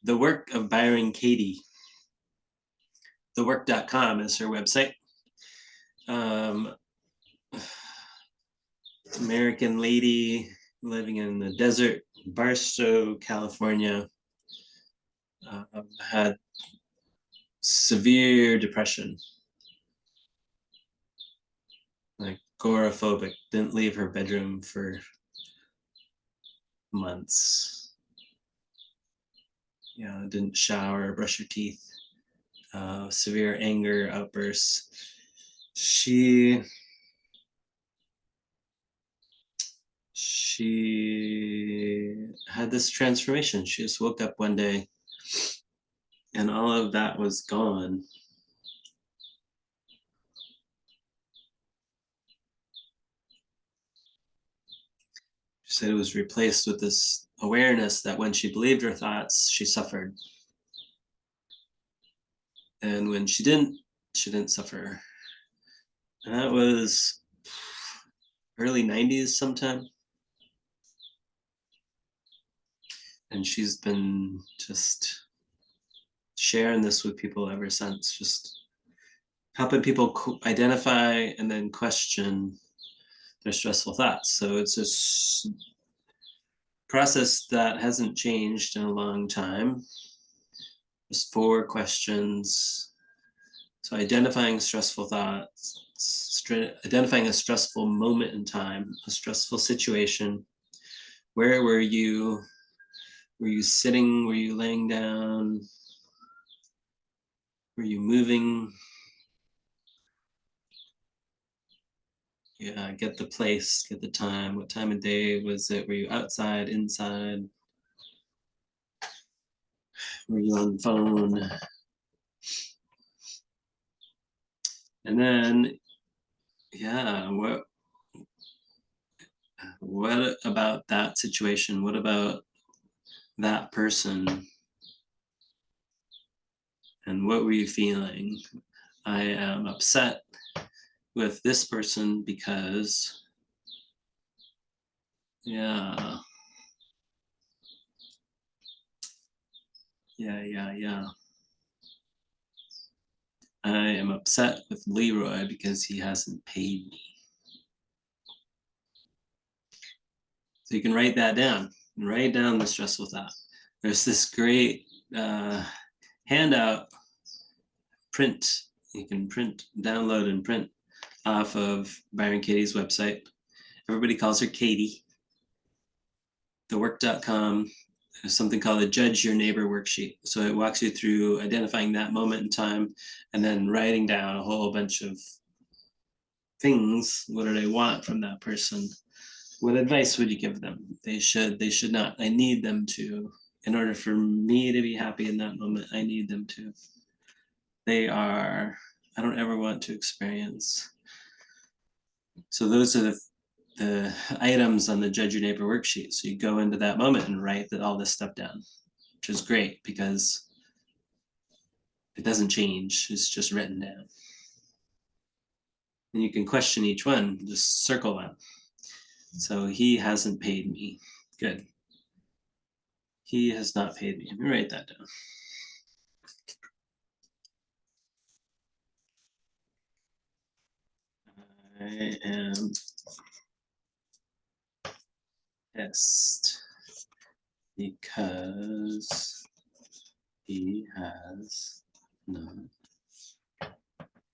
The Work of Byron Katie. Thework.com is her website. American lady living in the desert, Barstow, California, had severe depression, like agoraphobic, didn't leave her bedroom for months. Didn't shower, brush her teeth, severe anger outbursts. She had this transformation. She just woke up one day and all of that was gone. She said it was replaced with this awareness that when she believed her thoughts, she suffered. And when she didn't suffer. And that was early 90s sometime. And she's been just sharing this with people ever since, just helping people identify and then question their stressful thoughts. So it's a process that hasn't changed in a long time. Just 4 questions. So identifying stressful thoughts, identifying a stressful moment in time, a stressful situation. Where were you? Were you sitting? Were you laying down? Were you moving? Yeah, get the place, get the time. What time of day was it? Were you outside, inside? Were you on the phone? And then, yeah, what about that situation? What about that person? And what were you feeling? I am upset with this person because, yeah. I am upset with Leroy because he hasn't paid me. So you can write that down. Write down the stressful thought. There's this great handout print. You can print, download and print off of Byron Katie's website. Everybody calls her Katie. Thework.com. There's something called the Judge Your Neighbor worksheet. So it walks you through identifying that moment in time and then writing down a whole bunch of things. What do they want from that person? What advice would you give them? They should not. I need them to. In order for me to be happy in that moment, I need them to. I don't ever want to experience. So those are the items on the Judge Your Neighbor worksheet. So you go into that moment and write all this stuff down, which is great because it doesn't change. It's just written down. And you can question each one, just circle them. So he hasn't paid me. Good. He has not paid me. Let me write that down. I am pissed because he has not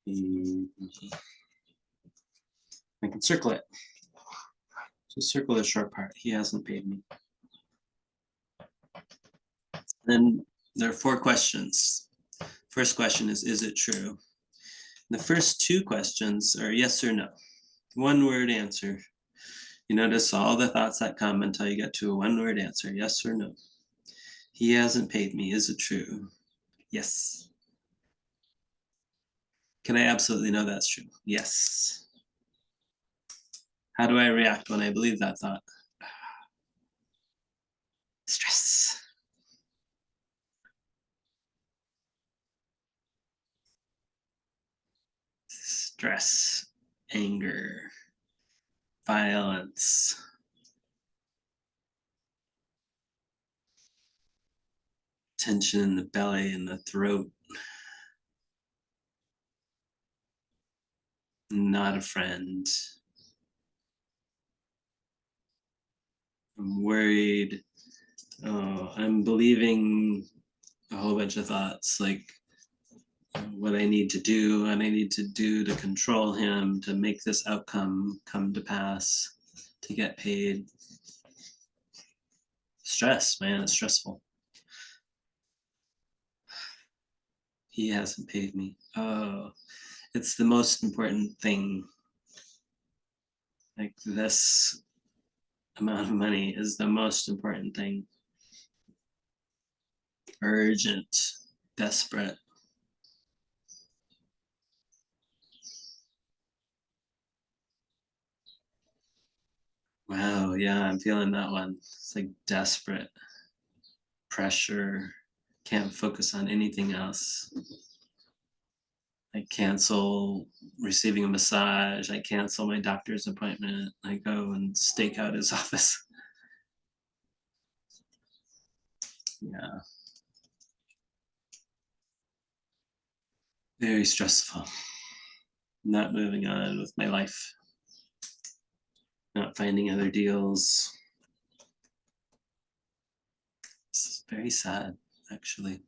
paid me. I can circle it. Just circle the short part. He hasn't paid me. Then there are 4 questions. First question is it true? The first 2 questions are yes or no. 1-word answer. You notice all the thoughts that come until you get to a 1-word answer, yes or no. He hasn't paid me. Is it true? Yes. Can I absolutely know that's true? Yes. How do I react when I believe that thought? Stress. Stress, anger, violence. tension in the belly and the throat. Not a friend. I'm worried. Oh, I'm believing a whole bunch of thoughts like what I need to do and I need to do to control him to make this outcome come to pass, to get paid. Stress, man, it's stressful. He hasn't paid me. Oh, it's the most important thing. Like this amount of money is the most important thing. Urgent, desperate. Wow, yeah, I'm feeling that one. It's like desperate pressure. Can't focus on anything else. I cancel receiving a massage. I cancel my doctor's appointment. I go and stake out his office. Yeah, very stressful. Not moving on with my life. Not finding other deals. This is very sad, actually.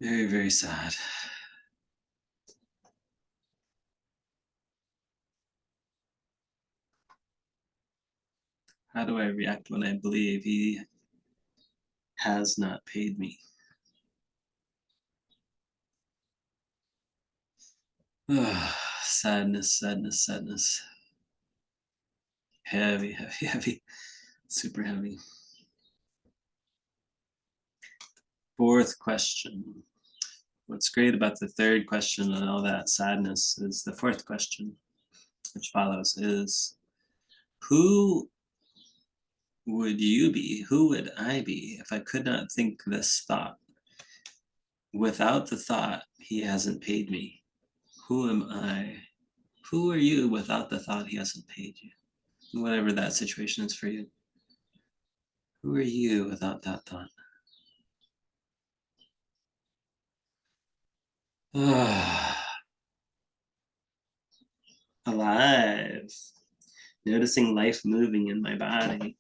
Very, very sad. How do I react when I believe he has not paid me? Sadness, sadness, sadness. Heavy, heavy, heavy. Super heavy. Fourth question. What's great about the third question and all that sadness is the fourth question, which follows, is who would you be? Who would I be if I could not think this thought? Without the thought, he hasn't paid me. Who am I? Who are you without the thought he hasn't paid you? Whatever that situation is for you. Who are you without that thought? Alive. Noticing life moving in my body.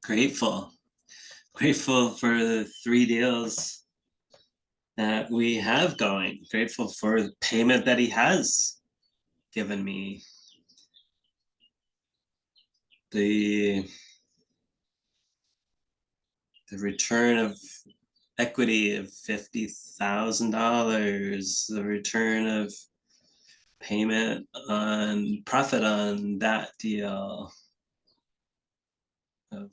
Grateful. Grateful for the 3 deals that we have going. Grateful for the payment that he has given me. The return of equity of $50,000, the return of payment on profit on that deal of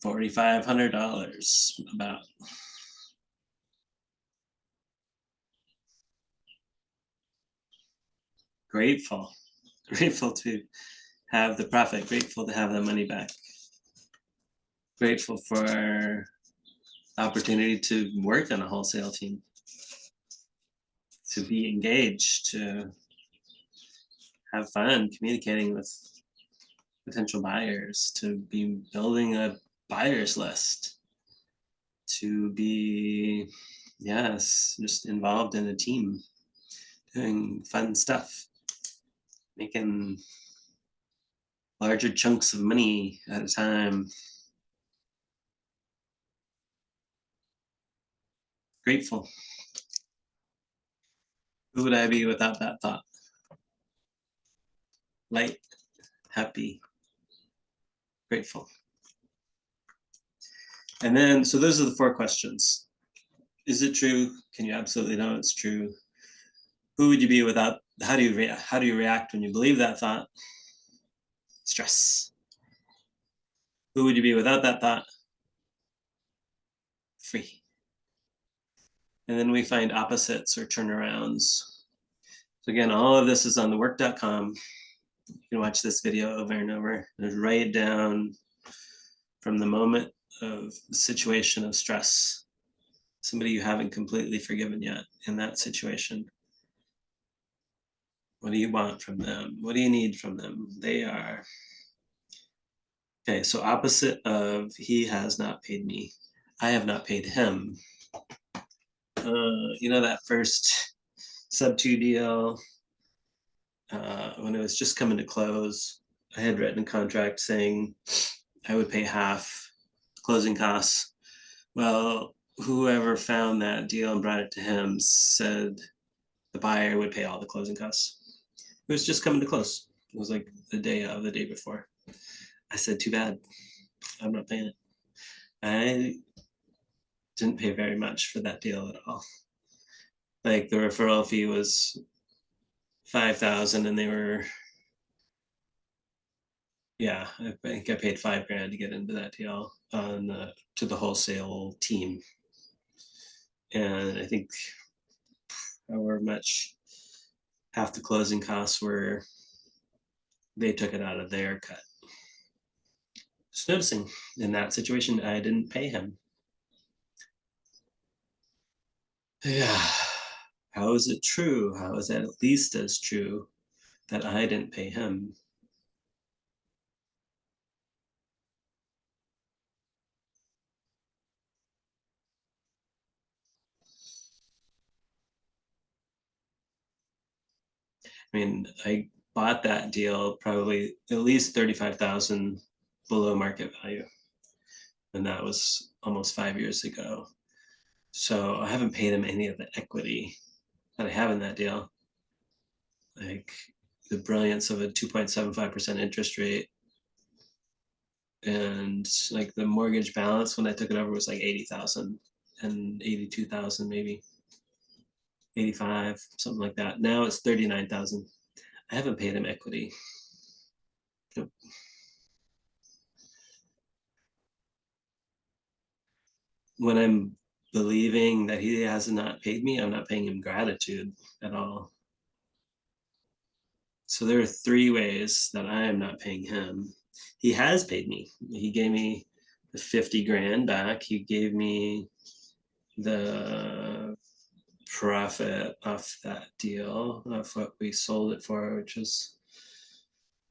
$4,500 about. Grateful to have the profit, grateful to have the money back, grateful for the opportunity to work on a wholesale team, to be engaged, to have fun communicating with potential buyers, to be building a buyers list, to be, yes, just involved in a team, doing fun stuff, making larger chunks of money at a time. Grateful. Who would I be without that thought? Light, happy, grateful. And then, so those are the 4 questions. Is it true? Can you absolutely know it's true? Who would you be without? How do you react when you believe that thought? Stress. Who would you be without that thought? Free. And then we find opposites or turnarounds. So again, all of this is on thework.com. You can watch this video over and over. Just write it down. from the moment of the situation of stress, somebody you haven't completely forgiven yet in that situation. What do you want from them? What do you need from them? They are okay. So opposite of he has not paid me, I have not paid him. That first Subto deal, when it was just coming to close, I had written a contract saying I would pay half closing costs. Well, whoever found that deal and brought it to him said the buyer would pay all the closing costs. It was just coming to close. It was like the day before. I said, too bad. I'm not paying it. I didn't pay very much for that deal at all. Like the referral fee was 5,000 and they were, yeah, I think I paid $5,000 to get into that deal to the wholesale team. And I think however much half the closing costs were, they took it out of their cut. Just noticing in that situation, I didn't pay him. Yeah. How is it true? How is that at least as true that I didn't pay him? I mean, I bought that deal probably at least 35,000 below market value. And that was almost 5 years ago. So I haven't paid him any of the equity that I have in that deal. Like the brilliance of a 2.75% interest rate. And like the mortgage balance when I took it over was like 80,000 and 82,000, maybe 85, something like that. Now it's 39,000. I haven't paid him equity. Nope. When I'm believing that he has not paid me, I'm not paying him gratitude at all. So there are 3 ways that I am not paying him. He has paid me. He gave me the 50 grand back. He gave me the profit off that deal of what we sold it for, which was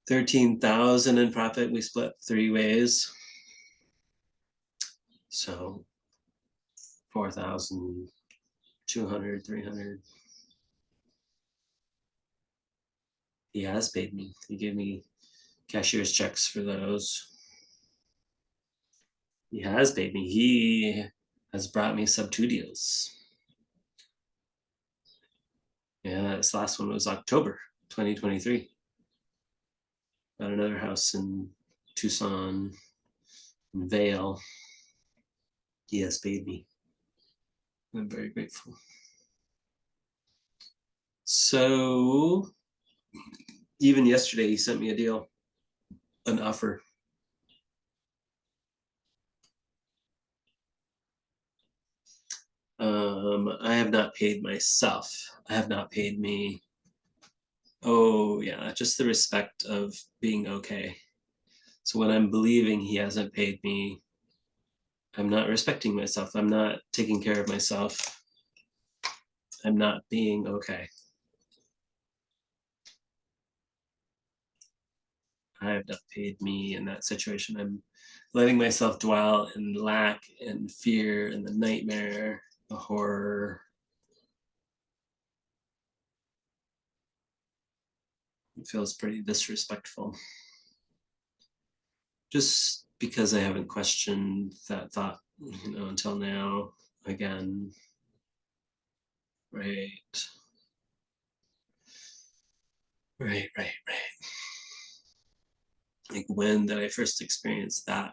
13,000 in profit. We split 3 ways. So 4,200, 300. He has paid me. He gave me cashier's checks for those. He has paid me. He has brought me Subto deals. Yeah, this last one was October 2023. Got another house in Tucson, in Vale. He has paid me. I'm very grateful. So even yesterday, he sent me a deal, an offer. I have not paid myself. I have not paid me. Oh, yeah, just the respect of being okay. So when I'm believing he hasn't paid me, I'm not respecting myself. I'm not taking care of myself. I'm not being okay. I have not paid me in that situation. I'm letting myself dwell in lack and fear and the nightmare, the horror. It feels pretty disrespectful. Just because I haven't questioned that thought, until now, again. Right. Right. Like when did I first experience that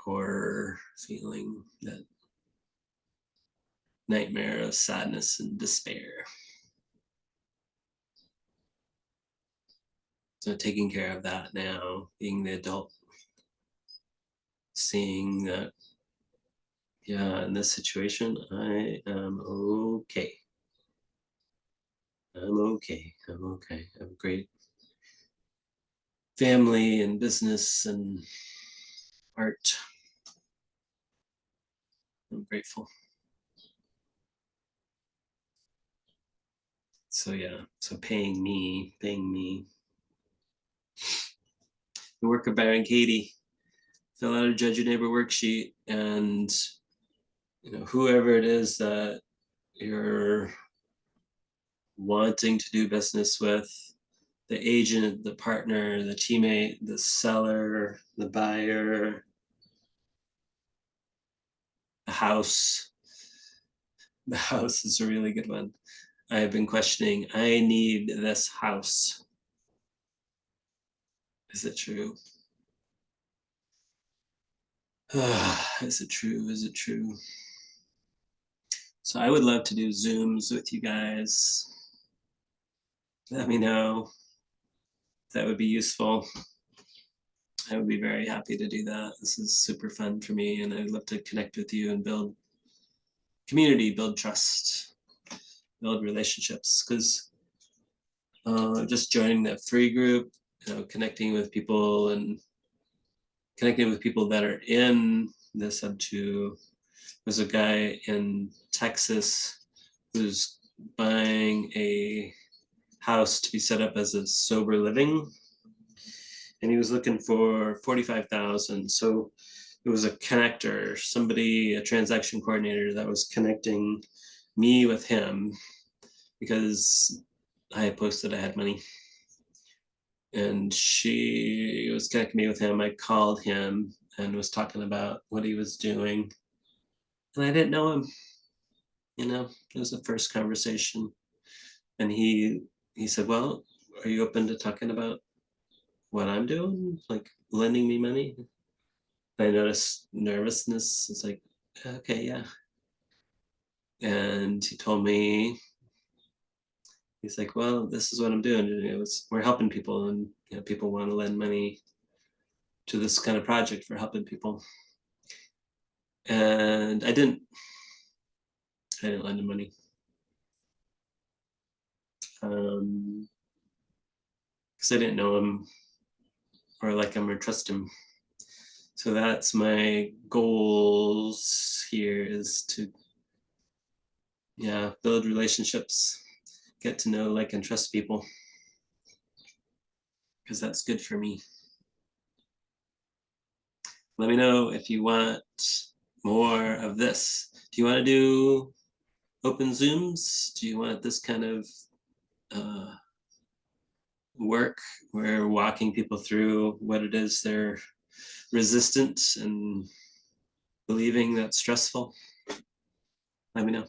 horror feeling, that nightmare of sadness and despair? So taking care of that now, being the adult, seeing that, yeah, in this situation, I am okay. I'm okay. I'm okay. I have great family and business and art. I'm grateful. So yeah, so paying me. The work of Byron Katie. Fill out a judge your neighbor worksheet, and whoever it is that you're wanting to do business with, the agent, the partner, the teammate, the seller, the buyer, the house. The house is a really good one. I've been questioning, I need this house. Is it true? Is it true? Is it true? So I would love to do Zooms with you guys. Let me know. That would be useful. I would be very happy to do that. This is super fun for me, and I'd love to connect with you and build community, build trust, build relationships. Because just joining that free group, connecting with people that are in the Subto. There's a guy in Texas who's buying a house to be set up as a sober living, and he was looking for 45,000. So it was a connector, somebody, a transaction coordinator that was connecting me with him because I had posted I had money, and she was connecting me with him. I called him and was talking about what he was doing, and I didn't know him. It was the first conversation, and he said, "Well, are you open to talking about what I'm doing, like lending me money?" I noticed nervousness. It's like, okay, yeah. And he told me, he's like, well, this is what I'm doing. We're helping people, and people want to lend money to this kind of project for helping people. And I didn't lend him money. Because I didn't know him or like him or trust him. So that's my goals here, is to build relationships, get to know, like, and trust people, because that's good for me. Let me know if you want more of this. Do you want to do open Zooms? Do you want this kind of work where walking people through what it is they're resistant and believing that's stressful? Let me know.